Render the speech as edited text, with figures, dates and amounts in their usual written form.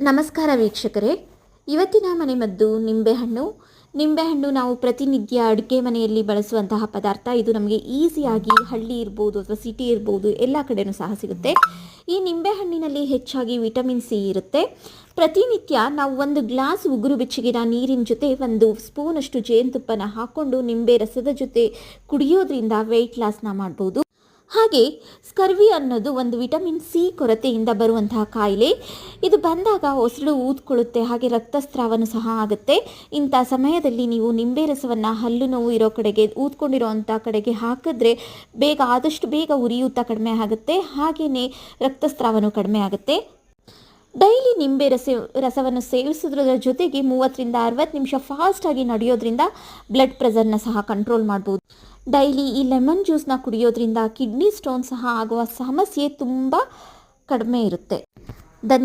ನಮಸ್ಕಾರ ವೀಕ್ಷಕರೇ, ಇವತ್ತಿನ ಮನೆಮದ್ದು ನಿಂಬೆಹಣ್ಣು ನಾವು ಪ್ರತಿನಿತ್ಯ ಅಡುಗೆ ಮನೆಯಲ್ಲಿ ಬಳಸುವಂತಹ ಪದಾರ್ಥ. ಇದು ನಮಗೆ ಈಸಿಯಾಗಿ ಹಳ್ಳಿ ಇರ್ಬೋದು ಅಥವಾ ಸಿಟಿ ಇರ್ಬೋದು ಎಲ್ಲ ಕಡೆಯೂ ಸಹ ಸಿಗುತ್ತೆ. ಈ ನಿಂಬೆಹಣ್ಣಿನಲ್ಲಿ ಹೆಚ್ಚಾಗಿ ವಿಟಮಿನ್ ಸಿ ಇರುತ್ತೆ. ಪ್ರತಿನಿತ್ಯ ನಾವು 1 ಗ್ಲಾಸ್ ಉಗುರು ಬೆಚ್ಚಗಿನ ನೀರಿನ ಜೊತೆ 1 ಸ್ಪೂನಷ್ಟು ಜೇನುತುಪ್ಪನ ಹಾಕ್ಕೊಂಡು ನಿಂಬೆ ರಸದ ಜೊತೆ ಕುಡಿಯೋದ್ರಿಂದ ವೆಯ್ಟ್ ಲಾಸ್ನ ಮಾಡ್ಬೋದು. ಹಾಗೆ ಸ್ಕರ್ವಿ ಅನ್ನೋದು ಒಂದು ವಿಟಮಿನ್ ಸಿ ಕೊರತೆಯಿಂದ ಬರುವಂತಹ ಕಾಯಿಲೆ. ಇದು ಬಂದಾಗ ಹೊಸಳು ಊದ್ಕೊಳ್ಳುತ್ತೆ, ಹಾಗೆ ರಕ್ತಸ್ರಾವನೂ ಸಹ ಆಗುತ್ತೆ. ಇಂಥ ಸಮಯದಲ್ಲಿ ನೀವು ನಿಂಬೆ ರಸವನ್ನು ಹಲ್ಲು ನೋವು ಇರೋ ಕಡೆಗೆ, ಊದ್ಕೊಂಡಿರೋವಂಥ ಕಡೆಗೆ ಹಾಕಿದ್ರೆ ಆದಷ್ಟು ಬೇಗ ಉರಿಯೂತ ಕಡಿಮೆ ಆಗುತ್ತೆ, ಹಾಗೆಯೇ ರಕ್ತಸ್ರಾವನೂ ಕಡಿಮೆ ಆಗುತ್ತೆ. ಡೈಲಿ ನಿಂಬೆ ರಸವನ್ನು ಸೇವಿಸೋದ್ರ ಜೊತೆಗೆ 30ರಿಂದ 60 ನಿಮಿಷ ಫಾಸ್ಟಾಗಿ ನಡೆಯೋದ್ರಿಂದ ಬ್ಲಡ್ ಪ್ರೆಷರ್ನ ಸಹ ಕಂಟ್ರೋಲ್ ಮಾಡ್ಬೋದು. ಡೈಲಿ ಈ ಲೆಮನ್ ಜ್ಯೂಸ್ನ ಕುಡಿಯೋದ್ರಿಂದ ಕಿಡ್ನಿ ಸ್ಟೋನ್ ಸಹ ಆಗುವ ಸಮಸ್ಯೆ ತುಂಬ ಕಡಿಮೆ ಇರುತ್ತೆ. ಧನ್ಯವಾದ.